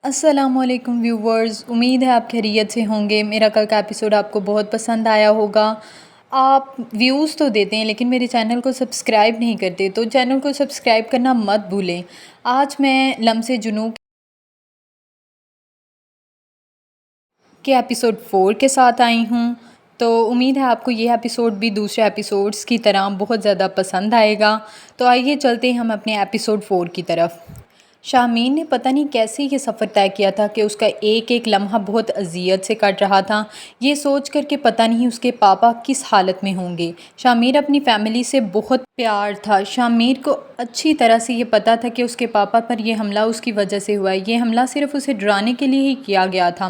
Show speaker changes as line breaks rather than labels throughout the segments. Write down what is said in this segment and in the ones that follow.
السلام علیکم ویورز، امید ہے آپ خیریت سے ہوں گے۔ میرا کل کا ایپیسوڈ آپ کو بہت پسند آیا ہوگا۔ آپ ویوز تو دیتے ہیں لیکن میرے چینل کو سبسکرائب نہیں کرتے، تو چینل کو سبسکرائب کرنا مت بھولیں۔ آج میں لمس جنوں کے ایپیسوڈ 4 کے ساتھ آئی ہوں، تو امید ہے آپ کو یہ ایپیسوڈ بھی دوسرے ایپیسوڈز کی طرح بہت زیادہ پسند آئے گا۔ تو آئیے چلتے ہیں ہم اپنے ایپیسوڈ 4 کی طرف۔ شامین نے پتہ نہیں کیسے یہ سفر طے کیا تھا کہ اس کا ایک ایک لمحہ بہت اذیت سے کٹ رہا تھا، یہ سوچ کر کہ پتہ نہیں اس کے پاپا کس حالت میں ہوں گے۔ شامیر اپنی فیملی سے بہت پیار تھا۔ شامیر کو اچھی طرح سے یہ پتہ تھا کہ اس کے پاپا پر یہ حملہ اس کی وجہ سے ہوا ہے۔ یہ حملہ صرف اسے ڈرانے کے لیے ہی کیا گیا تھا۔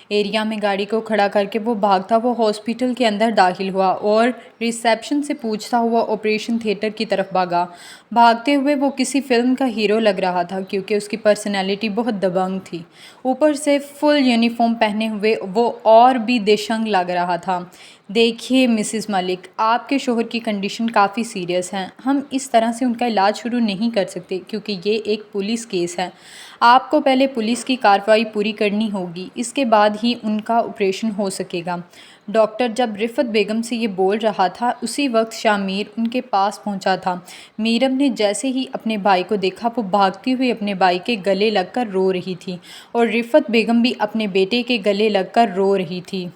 ایریا میں گاڑی کو کھڑا کر کے وہ بھاگتا ہوا ہاسپٹل کے اندر داخل ہوا اور ریسیپشن سے پوچھتا ہوا آپریشن تھیٹر کی طرف بھاگا۔ بھاگتے ہوئے وہ کسی فلم کا ہیرو لگ رہا تھا کیونکہ اس کی پرسنالٹی بہت دبنگ تھی۔ اوپر سے فل یونیفارم پہنے ہوئے وہ اور بھی دیشنگ لگ رہا تھا۔ دیکھیے مسز ملک، آپ کے شوہر کی کنڈیشن کافی سیریس ہے۔ ہم اس طرح سے ان کا علاج شروع نہیں کر سکتے کیونکہ یہ ایک پولیس کیس ہے۔ آپ کو پہلے پولیس کی کارروائی پوری کرنی ہوگی، اس کے بعد ہی ان کا آپریشن ہو سکے گا۔ ڈاکٹر جب رفعت بیگم سے یہ بول رہا تھا اسی وقت شامیر ان کے پاس پہنچا تھا۔ میرم نے جیسے ہی اپنے بھائی کو دیکھا وہ بھاگتی ہوئی اپنے بھائی کے گلے لگ کر رو رہی تھی اور رفعت بیگم بھی اپنے بیٹے کے گلے لگ کر رو رہی تھی۔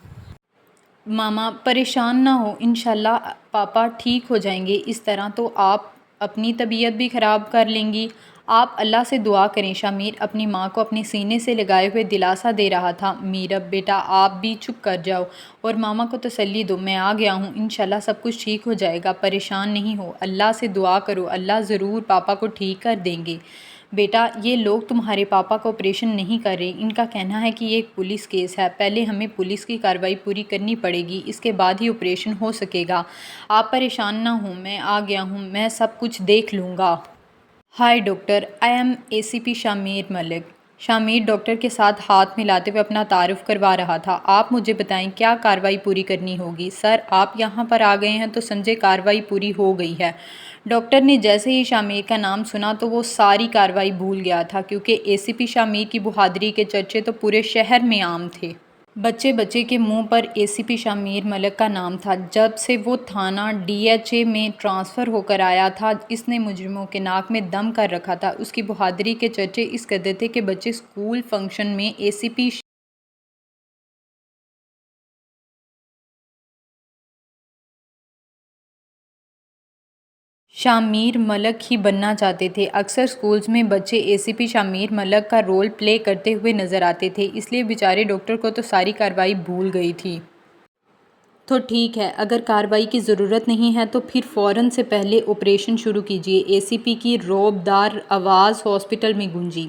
ماما پریشان نہ ہو، انشاءاللہ پاپا ٹھیک ہو جائیں گے۔ اس طرح تو آپ اپنی طبیعت بھی خراب کر لیں گی۔ آپ اللہ سے دعا کریں۔ شامیر اپنی ماں کو اپنے سینے سے لگائے ہوئے دلاسا دے رہا تھا۔ میرب بیٹا آپ بھی چپ کر جاؤ اور ماما کو تسلی دو، میں آ گیا ہوں، انشاءاللہ سب کچھ ٹھیک ہو جائے گا، پریشان نہیں ہو، اللہ سے دعا کرو، اللہ ضرور پاپا کو ٹھیک کر دیں گے۔ بیٹا یہ لوگ تمہارے پاپا کا آپریشن نہیں کر رہے، ان کا کہنا ہے کہ یہ ایک پولیس کیس ہے، پہلے ہمیں پولیس کی کارروائی پوری کرنی پڑے گی، اس کے بعد ہی آپریشن ہو سکے گا۔ آپ پریشان نہ ہوں، میں آ گیا ہوں، میں سب کچھ دیکھ لوں گا۔ Hi doctor, I am A C P Shamir Malik. Shamir doctor کے ساتھ ہاتھ ملاتے ہوئے اپنا تعارف کروا رہا تھا۔ آپ مجھے بتائیں کیا کارروائی پوری کرنی ہوگی؟ سر آپ یہاں پر آ گئے ہیں تو سمجھے کارروائی پوری ہو گئی ہے۔ ڈاکٹر نے جیسے ہی شامیر کا نام سنا تو وہ ساری کارروائی بھول گیا تھا کیونکہ اے سی پی شامیر کی بہادری کے چرچے تو پورے شہر میں عام تھے۔ بچے بچے کے منہ پر اے سی پی شامیر ملک کا نام تھا۔ جب سے وہ تھانہ ڈی ایچ اے میں ٹرانسفر ہو کر آیا تھا اس نے مجرموں کے ناک میں دم کر رکھا تھا۔ اس کی بہادری کے چرچے اس قدر تھے کہ بچے اسکول فنکشن میں اے سی پی شامیر ملک ہی بننا چاہتے تھے۔ اکثر اسکولز میں بچے اے سی پی شامیر ملک کا رول پلے کرتے ہوئے نظر آتے تھے، اس لیے بیچارے ڈاکٹر کو تو ساری کارروائی بھول گئی تھی۔ تو ٹھیک ہے، اگر کارروائی کی ضرورت نہیں ہے تو پھر فوراً سے پہلے آپریشن شروع کیجیے۔ اے سی پی کی رعب دار آواز ہاسپٹل میں گونجی۔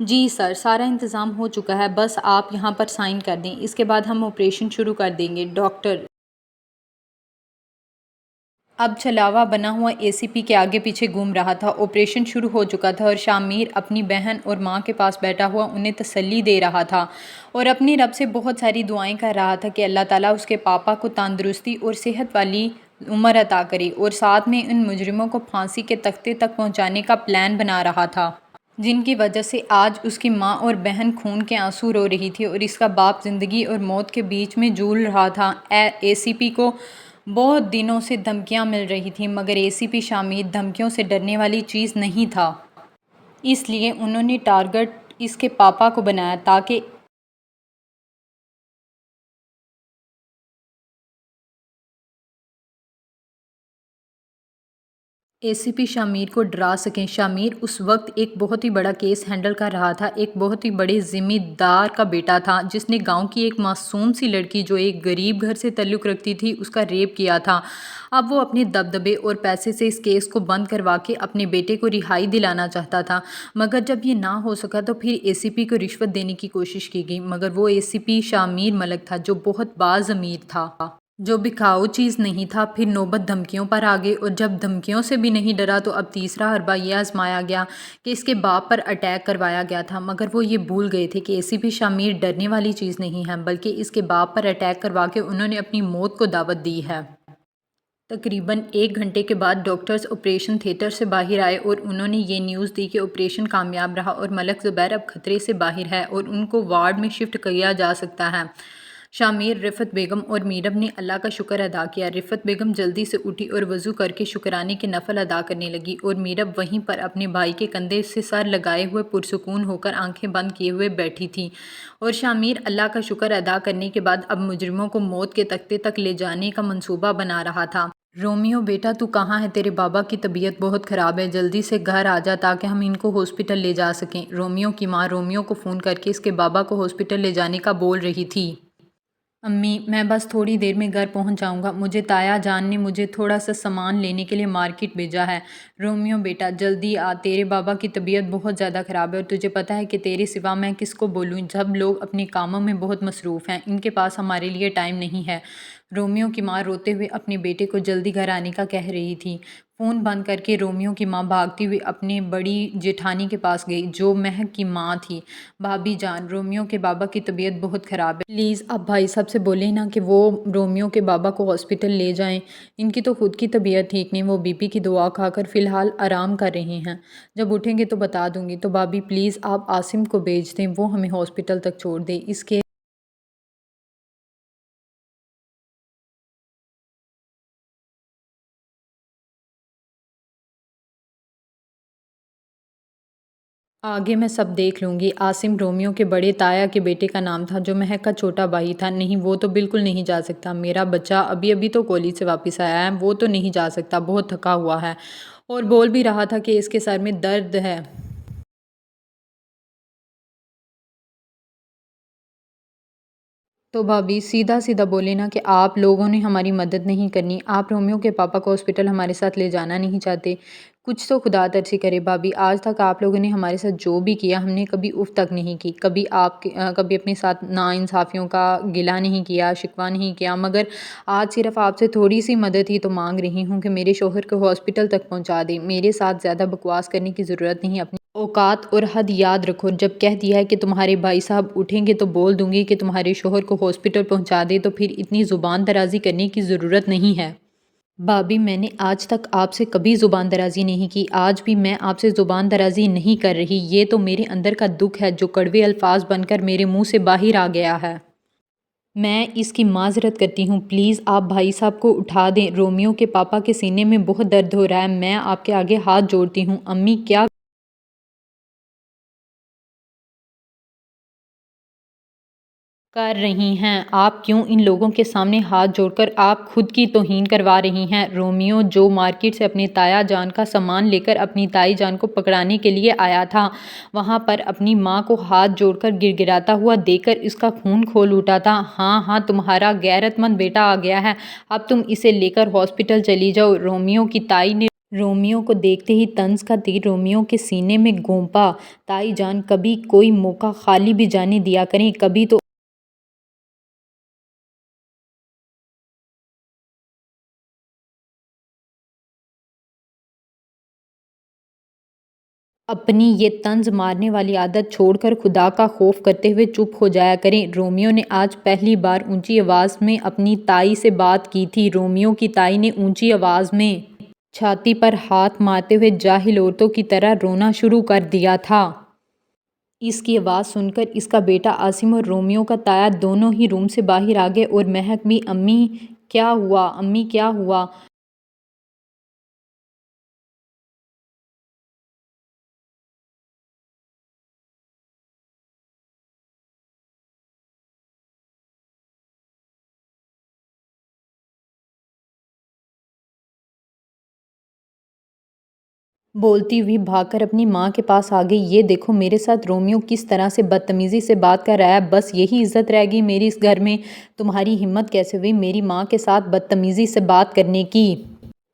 جی سر، سارا انتظام ہو چکا ہے، بس آپ یہاں پر سائن کر دیں، اس کے بعد ہم آپریشن شروع کر دیں گے۔ ڈاکٹر اب چھلاوا بنا ہوا اے سی پی کے آگے پیچھے گھوم رہا تھا۔ آپریشن شروع ہو چکا تھا اور شامیر اپنی بہن اور ماں کے پاس بیٹھا ہوا انہیں تسلی دے رہا تھا اور اپنی رب سے بہت ساری دعائیں کر رہا تھا کہ اللہ تعالیٰ اس کے پاپا کو تندرستی اور صحت والی عمر عطا کرے، اور ساتھ میں ان مجرموں کو پھانسی کے تختے تک پہنچانے کا پلان بنا رہا تھا جن کی وجہ سے آج اس کی ماں اور بہن خون کے آنسو رو رہی تھی اور اس کا باپ زندگی اور موت کے بیچ میں جھول رہا تھا۔ اے سی پی کو بہت دنوں سے دھمکیاں مل رہی تھیں مگر اے سی پی شامیر دھمکیوں سے ڈرنے والی چیز نہیں تھا، اس لیے انہوں نے ٹارگٹ اس کے پاپا کو بنایا تاکہ اے سی پی شامیر کو ڈرا سکیں۔ شامیر اس وقت ایک بہت ہی بڑا کیس ہینڈل کر رہا تھا، ایک بہت ہی بڑے ذمہ دار کا بیٹا تھا جس نے گاؤں کی ایک معصوم سی لڑکی جو ایک غریب گھر سے تعلق رکھتی تھی اس کا ریپ کیا تھا۔ اب وہ اپنے دبدبے اور پیسے سے اس کیس کو بند کروا کے اپنے بیٹے کو رہائی دلانا چاہتا تھا، مگر جب یہ نہ ہو سکا تو پھر اے سی پی کو رشوت دینے کی کوشش کی گئی، مگر وہ اے سی پی شامیر ملک تھا جو بہت باضمیر تھا، جو بکھاؤ چیز نہیں تھا۔ پھر نوبت دھمکیوں پر آ گئی اور جب دھمکیوں سے بھی نہیں ڈرا تو اب تیسرا حربہ یہ آزمایا گیا کہ اس کے باپ پر اٹیک کروایا گیا تھا، مگر وہ یہ بھول گئے تھے کہ اے سی پی شامیر ڈرنے والی چیز نہیں ہے بلکہ اس کے باپ پر اٹیک کروا کے انہوں نے اپنی موت کو دعوت دی ہے۔ تقریباً 1 گھنٹے کے بعد ڈاکٹرز آپریشن تھیٹر سے باہر آئے اور انہوں نے یہ نیوز دی کہ آپریشن کامیاب رہا اور ملک زبیر اب خطرے سے باہر ہے اور ان کو وارڈ میں شفٹ کیا جا سکتا ہے۔ شامر، رفعت بیگم اور میرب نے اللہ کا شکر ادا کیا۔ رفعت بیگم جلدی سے اٹھی اور وضو کر کے شکرانے کے نفل ادا کرنے لگی اور میرب وہیں پر اپنے بھائی کے کندھے سے سر لگائے ہوئے پرسکون ہو کر آنکھیں بند کیے ہوئے بیٹھی تھی۔ اور شامر اللہ کا شکر ادا کرنے کے بعد اب مجرموں کو موت کے تختے تک لے جانے کا منصوبہ بنا رہا تھا۔ رومیو بیٹا تو کہاں ہے؟ تیرے بابا کی طبیعت بہت خراب ہے، جلدی سے گھر آ جا تاکہ ہم ان کو ہاسپٹل لے جا سکیں۔ رومیو کی ماں رومیو کو فون کر کے اس کے بابا کو ہاسپٹل لے جانے کا بول رہی تھی۔ امی، میں بس تھوڑی دیر میں گھر پہنچ جاؤں گا، مجھے تایا جان نے مجھے تھوڑا سا سامان لینے کے لیے مارکیٹ بھیجا ہے۔ رومیو بیٹا جلدی آ، تیرے بابا کی طبیعت بہت زیادہ خراب ہے اور تجھے پتہ ہے کہ تیرے سوا میں کس کو بولوں، سب لوگ اپنے کاموں میں بہت مصروف ہیں، ان کے پاس ہمارے لیے ٹائم نہیں ہے۔ رومیو کی ماں روتے ہوئے اپنے بیٹے کو جلدی گھر آنے کا کہہ رہی تھی۔ فون بند کر کے رومیو کی ماں بھاگتی ہوئی اپنے بڑی جیٹھانی کے پاس گئی جو مہک کی ماں تھی۔ بھابھی جان، رومیو کے بابا کی طبیعت بہت خراب ہے، پلیز آپ بھائی صاحب سے بولیں نا کہ وہ رومیو کے بابا کو ہاسپٹل لے جائیں، ان کی تو خود کی طبیعت ٹھیک نہیں، وہ بی پی کی دوا کھا کر فی الحال آرام کر رہے ہیں، جب اٹھیں گے تو بتا دوں گی۔ تو بھابھی پلیز آپ عاصم کو بھیج دیں، وہ ہمیں ہاسپٹل تک چھوڑ دے، اس کے آگے میں سب دیکھ لوں گی۔ عاصم رومیو کے بڑے تایا کے بیٹے کا نام تھا جو مہک کا چھوٹا بھائی تھا۔ نہیں، وہ تو بالکل نہیں جا سکتا، میرا بچہ ابھی ابھی تو کالج سے واپس آیا ہے، وہ تو نہیں جا سکتا، بہت تھکا ہوا ہے اور بول بھی رہا تھا کہ اس کے سر میں درد ہے۔ تو بھابھی سیدھا سیدھا بولے نا کہ آپ لوگوں نے ہماری مدد نہیں کرنی، آپ رومیو کے پاپا کو ہاسپٹل ہمارے ساتھ لے جانا نہیں چاہتے، کچھ تو خدا ترسی کرے۔ بھابھی آج تک آپ لوگوں نے ہمارے ساتھ جو بھی کیا ہم نے کبھی اف تک نہیں کی، کبھی کبھی اپنے ساتھ ناانصافیوں کا گلہ نہیں کیا، شکوہ نہیں کیا، مگر آج صرف آپ سے تھوڑی سی مدد ہی تو مانگ رہی ہوں کہ میرے شوہر کو ہاسپٹل تک پہنچا دیں، میرے ساتھ زیادہ بکواس کرنے کی ضرورت نہیں، اپنی اوقات اور حد یاد رکھو، جب کہہ دیا ہے کہ تمہارے بھائی صاحب اٹھیں گے تو بول دوں گی کہ تمہارے شوہر کو ہاسپٹل پہنچا دے، تو پھر اتنی زبان درازی کرنے کی ضرورت نہیں ہے۔ بھابھی میں نے آج تک آپ سے کبھی زبان درازی نہیں کی، آج بھی میں آپ سے زبان درازی نہیں کر رہی، یہ تو میرے اندر کا دکھ ہے جو کڑوے الفاظ بن کر میرے منہ سے باہر آ گیا ہے۔ میں اس کی معذرت کرتی ہوں، پلیز آپ بھائی صاحب کو اٹھا دیں، رومیو کے پاپا کے سینے میں بہت درد ہو رہا ہے، میں آپ کے آگے ہاتھ جوڑتی ہوں۔ امی کیا کر رہی ہیں آپ؟ کیوں ان لوگوں کے سامنے ہاتھ جوڑ کر آپ خود کی توہین کروا رہی ہیں؟ رومیو جو مارکیٹ سے اپنے تایا جان کا سامان لے کر اپنی تائی جان کو پکڑانے کے لیے آیا تھا، وہاں پر اپنی ماں کو ہاتھ جوڑ کر گر گراتا ہوا دیکھ کر اس کا خون کھول اٹھا تھا۔ ہاں ہاں، تمہارا غیرت مند بیٹا آ گیا ہے، اب تم اسے لے کر ہاسپٹل چلی جاؤ۔ رومیو کی تائی نے رومیو کو دیکھتے ہی طنز کا تیر رومیو کے سینے میں گھونپا۔ تائی جان، کبھی کوئی موقع خالی بھی جانے دیا کریں، کبھی تو اپنی یہ طنز مارنے والی عادت چھوڑ کر خدا کا خوف کرتے ہوئے چپ ہو جایا کریں۔ رومیو نے آج پہلی بار اونچی آواز میں اپنی تائی سے بات کی تھی۔ رومیو کی تائی نے اونچی آواز میں چھاتی پر ہاتھ مارتے ہوئے جاہل عورتوں کی طرح رونا شروع کر دیا تھا۔ اس کی آواز سن کر اس کا بیٹا عاصم اور رومیو کا تایا دونوں ہی روم سے باہر آ گئے اور مہک بھی۔ امی کیا ہوا؟ امی کیا ہوا؟ بولتی ہوئی بھاگ کر اپنی ماں کے پاس آ گئی۔ یہ دیکھو میرے ساتھ رومیو کس طرح سے بدتمیزی سے بات کر رہا ہے، بس یہی عزت رہ گئی میری اس گھر میں؟ تمہاری ہمت کیسے ہوئی میری ماں کے ساتھ بدتمیزی سے بات کرنے کی؟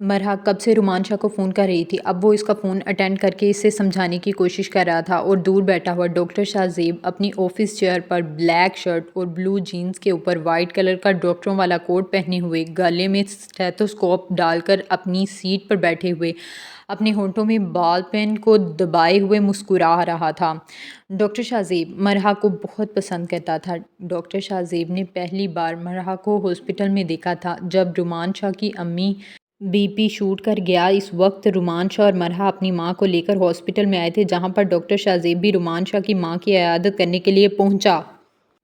مرحا کب سے رومان شاہ کو فون کر رہی تھی۔ اب وہ اس کا فون اٹینڈ کر کے اسے سمجھانے کی کوشش کر رہا تھا اور دور بیٹھا ہوا ڈاکٹر شاہ زیب اپنی آفس چیئر پر بلیک شرٹ اور بلو جینز کے اوپر وائٹ کلر کا ڈاکٹروں والا کوٹ پہنے ہوئے، گلے میں اسٹیتھوسکوپ ڈال کر اپنی سیٹ پر بیٹھے ہوئے، اپنے ہونٹوں میں بال پین کو دبائے ہوئے مسکرا رہا تھا۔ ڈاکٹر شاہ زیب مرحا کو بہت پسند کرتا تھا۔ ڈاکٹر شاہ زیب نے پہلی بار مرحا کو ہاسپٹل میں دیکھا تھا جب رومان شاہ کی امی بی پی شوٹ کر گیا۔ اس وقت رومان شاہ اور مرحا اپنی ماں کو لے کر ہاسپٹل میں آئے تھے، جہاں پر ڈاکٹر شاہ زیب بھی رومان شاہ کی ماں کی عیادت کرنے کے لیے پہنچا۔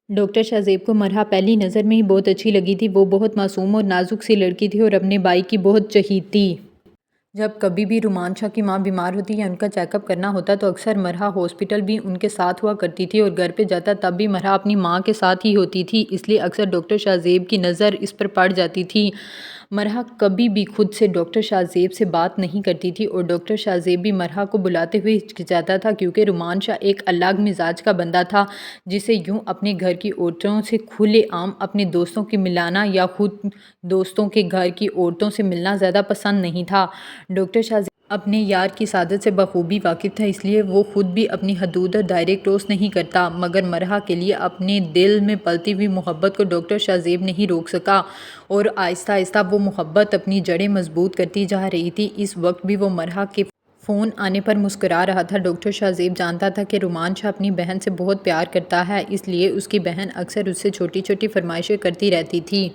ڈاکٹر شاہ زیب کو مرحا پہلی نظر میں ہی بہت اچھی لگی تھی۔ وہ بہت معصوم اور نازک سی لڑکی تھی اور اپنے بھائی کی بہت چہیتی۔ جب کبھی بھی رومان شاہ کی ماں بیمار ہوتی یا ان کا چیک اپ کرنا ہوتا تو اکثر مرحا ہاسپٹل بھی ان کے ساتھ ہوا کرتی تھی، اور گھر پہ جاتا تب بھی مرحا اپنی ماں کے ساتھ ہی ہوتی تھی، اس لیے اکثر ڈاکٹر شاہ زیب کی نظر اس پر پڑ جاتی تھی۔ مرحا کبھی بھی خود سے ڈاکٹر شاہ زیب سے بات نہیں کرتی تھی، اور ڈاکٹر شاہ زیب بھی مرحا کو بلاتے ہوئے ہچکچاتا تھا، کیونکہ رومان شاہ ایک الگ مزاج کا بندہ تھا، جسے یوں اپنے گھر کی عورتوں سے کھلے عام اپنے دوستوں کی ملانا یا خود دوستوں کے گھر کی عورتوں سے ملنا زیادہ پسند نہیں تھا۔ ڈاکٹر شاہ زیب اپنے یار کی سعادت سے بخوبی واقف تھا، اس لیے وہ خود بھی اپنی حدود اور دائرے کراس نہیں کرتا، مگر مرحا کے لیے اپنے دل میں پلتی ہوئی محبت کو ڈاکٹر شاہ زیب نہیں روک سکا، اور آہستہ آہستہ وہ محبت اپنی جڑیں مضبوط کرتی جا رہی تھی۔ اس وقت بھی وہ مرحا کے فون آنے پر مسکرا رہا تھا۔ ڈاکٹر شاہ زیب جانتا تھا کہ رومان شاہ اپنی بہن سے بہت پیار کرتا ہے، اس لیے اس کی بہن اکثر اس سے چھوٹی چھوٹی فرمائشیں کرتی رہتی تھی،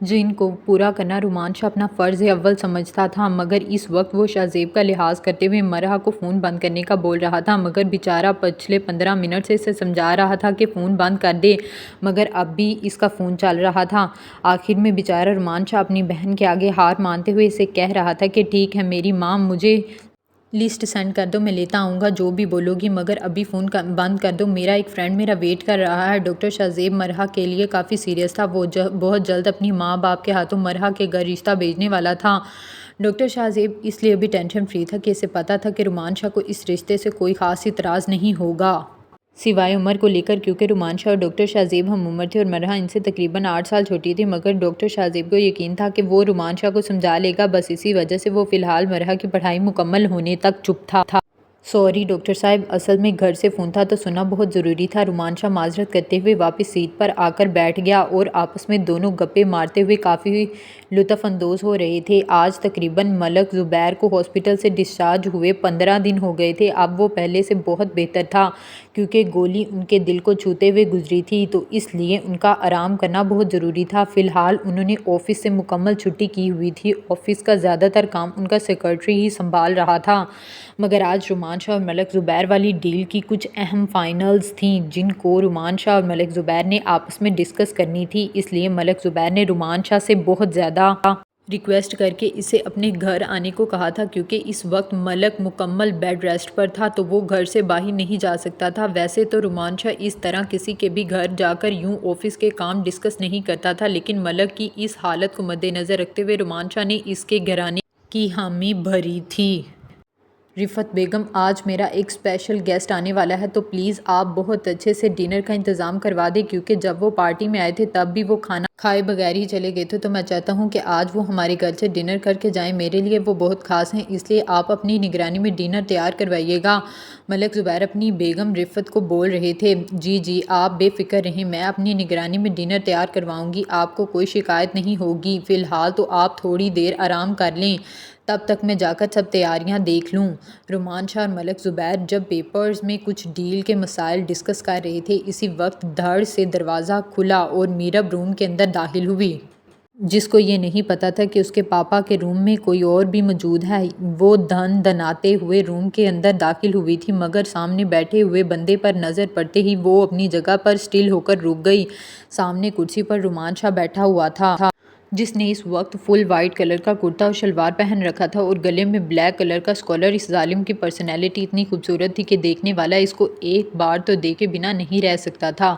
جن کو پورا کرنا رومان شاہ اپنا فرض اول سمجھتا تھا، مگر اس وقت وہ شاہ زیب کا لحاظ کرتے ہوئے مرحا کو فون بند کرنے کا بول رہا تھا، مگر بیچارہ پچھلے 15 منٹ سے اسے سمجھا رہا تھا کہ فون بند کر دے، مگر اب بھی اس کا فون چل رہا تھا۔ آخر میں بیچارہ رومان شاہ اپنی بہن کے آگے ہار مانتے ہوئے اسے کہہ رہا تھا کہ ٹھیک ہے میری ماں، مجھے لسٹ سینڈ کر دو، میں لیتا آؤں گا جو بھی بولو گی، مگر ابھی فون بند کر دو، میرا ایک فرینڈ میرا ویٹ کر رہا ہے۔ ڈاکٹر شاہ زیب مرحا کے لیے کافی سیریس تھا، وہ بہت جلد اپنی ماں باپ کے ہاتھوں مرحا کے گھر رشتہ بھیجنے والا تھا۔ ڈاکٹر شاہ زیب اس لیے بھی ٹینشن فری تھا کہ اسے پتا تھا کہ رومان شاہ کو اس رشتے سے کوئی خاص اعتراض نہیں ہوگا، سوائے عمر کو لے کر، کیونکہ رومان شاہ اور ڈاکٹر شاہ زیب ہم عمر تھے اور مرحا ان سے تقریباً 8 سال چھوٹی تھی، مگر ڈاکٹر شاہ زیب کو یقین تھا کہ وہ رومان شاہ کو سمجھا لے گا، بس اسی وجہ سے وہ فی الحال مرحا کی پڑھائی مکمل ہونے تک چپ تھا۔ سوری ڈاکٹر صاحب، اصل میں گھر سے فون تھا تو سننا بہت ضروری تھا۔ رومان شاہ معذرت کرتے ہوئے واپس سیٹ پر آ کر بیٹھ گیا، اور آپس میں دونوں گپیں مارتے ہوئے کافی لطف اندوز ہو رہے تھے۔ آج تقریباً ملک زبیر کو ہاسپٹل سے ڈسچارج ہوئے 15 دن ہو گئے تھے۔ اب وہ پہلے سے بہت بہتر تھا، کیونکہ گولی ان کے دل کو چھوتے ہوئے گزری تھی، تو اس لیے ان کا آرام کرنا بہت ضروری تھا۔ فی الحال انہوں نے آفس سے مکمل چھٹی کی ہوئی تھی، آفس کا زیادہ تر کام ان کا سیکرٹری ہی سنبھال رہا تھا، مگر آج رومان شاہ اور ملک زبیر والی ڈیل کی کچھ اہم فائنلز تھیں، جن کو رومان شاہ اور ملک زبیر نے آپس میں ڈسکس کرنی تھی، اس لیے ملک زبیر نے رومان شاہ سے بہت زیادہ ریکویسٹ کر کے اسے اپنے گھر آنے کو کہا تھا، کیونکہ اس وقت ملک مکمل بیڈ ریسٹ پر تھا تو وہ گھر سے باہر نہیں جا سکتا تھا۔ ویسے تو رومان شاہ اس طرح کسی کے بھی گھر جا کر یوں آفس کے کام ڈسکس نہیں کرتا تھا، لیکن ملک کی اس حالت کو مد نظر رکھتے ہوئے رومان شاہ نے اس کے گھر آنے کی حامی بھری تھی۔ رفعت بیگم، آج میرا ایک اسپیشل گیسٹ آنے والا ہے، تو پلیز آپ بہت اچھے سے ڈنر کا انتظام کروا دیں، کیونکہ جب وہ پارٹی میں آئے تھے تب بھی وہ کھانا کھائے بغیر ہی چلے گئے تھے، تو میں چاہتا ہوں کہ آج وہ ہمارے گھر سے ڈنر کر کے جائیں، میرے لیے وہ بہت خاص ہیں، اس لیے آپ اپنی نگرانی میں ڈنر تیار کروائیے گا۔ ملک زبیر اپنی بیگم رفعت کو بول رہے تھے۔ جی جی، آپ بے فکر رہیں، میں اپنی نگرانی میں ڈنر تیار کرواؤں گی، آپ کو کوئی شکایت نہیں ہوگی۔ فی الحال تو آپ تھوڑی دیر آرام کر لیں، تب تک میں جا کر سب تیاریاں دیکھ لوں۔ رومان شاہ اور ملک زبیر جب پیپرز میں کچھ ڈیل کے مسائل ڈسکس کر رہے تھے، اسی وقت دھڑ سے دروازہ کھلا اور میرب روم کے اندر داخل ہوئی، جس کو یہ نہیں پتا تھا کہ اس کے پاپا کے روم میں کوئی اور بھی موجود ہے۔ وہ دھناتے ہوئے روم کے اندر داخل ہوئی تھی، مگر سامنے بیٹھے ہوئے بندے پر نظر پڑتے ہی وہ اپنی جگہ پر اسٹل ہو کر رک گئی۔ سامنے کرسی پر رومان شاہ بیٹھا ہوا تھا، جس نے اس وقت فل وائٹ کلر کا کرتا اور شلوار پہن رکھا تھا اور گلے میں بلیک کلر کا اسکالر۔ اس ظالم کی پرسنالٹی اتنی خوبصورت تھی کہ دیکھنے والا اس کو ایک بار تو دیکھے بنا نہیں رہ سکتا تھا۔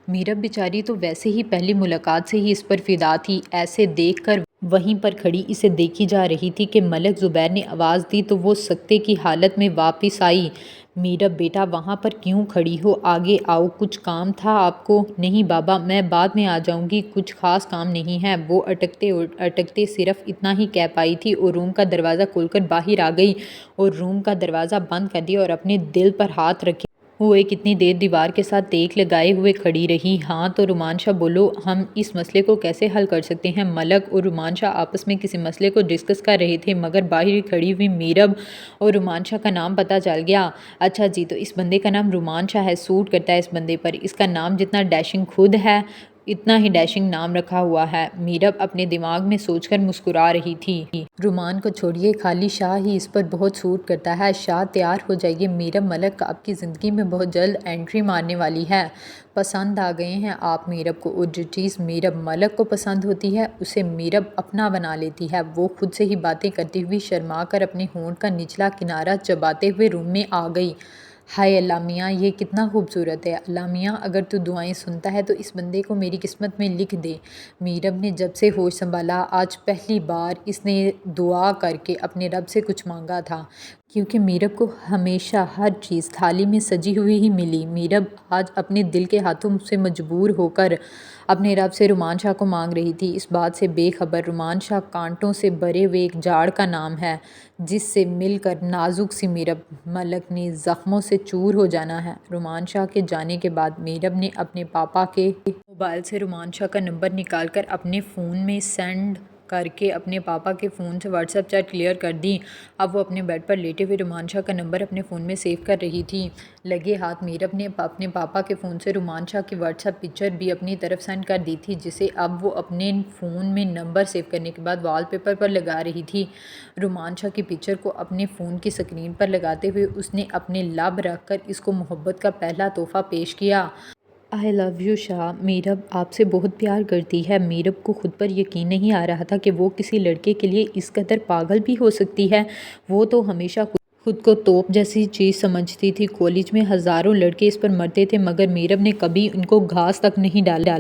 میرب بیچاری تو ویسے ہی پہلی ملاقات سے ہی اس پر فدا تھی، ایسے دیکھ کر وہیں پر کھڑی اسے دیکھی جا رہی تھی کہ ملک زبیر نے آواز دی تو وہ سکتے کی حالت میں واپس آئی۔ میرب بیٹا وہاں پر کیوں کھڑی ہو، آگے آؤ، کچھ کام تھا آپ کو؟ نہیں بابا، میں بعد میں آ جاؤں گی، کچھ خاص کام نہیں ہے، وہ اٹکتے اٹکتے صرف اتنا ہی کہہ پائی تھی اور روم کا دروازہ کھول کر باہر آ گئی اور روم کا دروازہ بند کر دیا اور اپنے دل پر ہاتھ رکھے ہوئے کتنی دیر دیوار کے ساتھ ٹیک لگائے ہوئے کھڑی رہی۔ ہاں تو رومان شاہ بولو، ہم اس مسئلے کو کیسے حل کر سکتے ہیں؟ ملک اور رومان شاہ آپس میں کسی مسئلے کو ڈسکس کر رہے تھے مگر باہر کھڑی ہوئی میرب اور رومان شاہ کا نام پتہ چل گیا۔ اچھا جی، تو اس بندے کا نام رومان شاہ ہے، سوٹ کرتا ہے اس بندے پر، اس کا نام جتنا ڈیشنگ خود ہے اتنا ہی ڈیشنگ نام رکھا ہوا ہے۔ میرب اپنے دماغ میں سوچ کر مسکرا رہی تھی۔ رومان کو چھوڑیے، خالی شاہ ہی اس پر بہت سوٹ کرتا ہے۔ شاہ تیار ہو جائیے، میرب ملک آپ کی زندگی میں بہت جلد انٹری مارنے والی ہے۔ پسند آ گئے ہیں آپ میرب کو، اور جو چیز میرب ملک کو پسند ہوتی ہے اسے میرب اپنا بنا لیتی ہے۔ وہ خود سے ہی باتیں کرتی ہوئی شرما کر اپنے ہونٹ کا نچلا کنارہ چباتے ہوئے روم میں آ گئی۔ ہائے اللہ میاں، یہ کتنا خوبصورت ہے، اللہ میاں اگر تو دعائیں سنتا ہے تو اس بندے کو میری قسمت میں لکھ دے۔ میرب نے جب سے ہوش سنبھالا آج پہلی بار اس نے دعا کر کے اپنے رب سے کچھ مانگا تھا، کیونکہ میرب کو ہمیشہ ہر چیز تھالی میں سجی ہوئی ہی ملی۔ میرب آج اپنے دل کے ہاتھوں سے مجبور ہو کر اپنے رب سے رومان شاہ کو مانگ رہی تھی، اس بات سے بے خبر رومان شاہ کانٹوں سے بھرے ہوئے ایک جھاڑ کا نام ہے جس سے مل کر نازک سی میرب ملک نے زخموں سے چور ہو جانا ہے۔ رومان شاہ کے جانے کے بعد میرب نے اپنے پاپا کے موبائل سے رومان شاہ کا نمبر نکال کر اپنے فون میں سینڈ کر کے اپنے پاپا کے فون سے واٹس ایپ چیٹ کلیئر کر دی۔ اب وہ اپنے بیڈ پر لیٹے ہوئے رومان شاہ کا نمبر اپنے فون میں سیو کر رہی تھی۔ لگے ہاتھ میرب نے اپنے پاپا کے فون سے رومان شاہ کی واٹس ایپ پکچر بھی اپنی طرف سینڈ کر دی تھی جسے اب وہ اپنے فون میں نمبر سیو کرنے کے بعد وال پیپر پر لگا رہی تھی۔ رومان شاہ کی پکچر کو اپنے فون کی سکرین پر لگاتے ہوئے اس نے اپنے لب رکھ کر اس کو محبت کا پہلا تحفہ پیش کیا۔ آئی لو یو شاہ، میرب آپ سے بہت پیار کرتی ہے۔ میرب کو خود پر یقین نہیں آ رہا تھا کہ وہ کسی لڑکے کے لیے اس قدر پاگل بھی ہو سکتی ہے۔ وہ تو ہمیشہ خود کو توپ جیسی چیز سمجھتی تھی، کالج میں ہزاروں لڑکے اس پر مرتے تھے مگر میرب نے کبھی ان کو گھاس تک نہیں ڈالا۔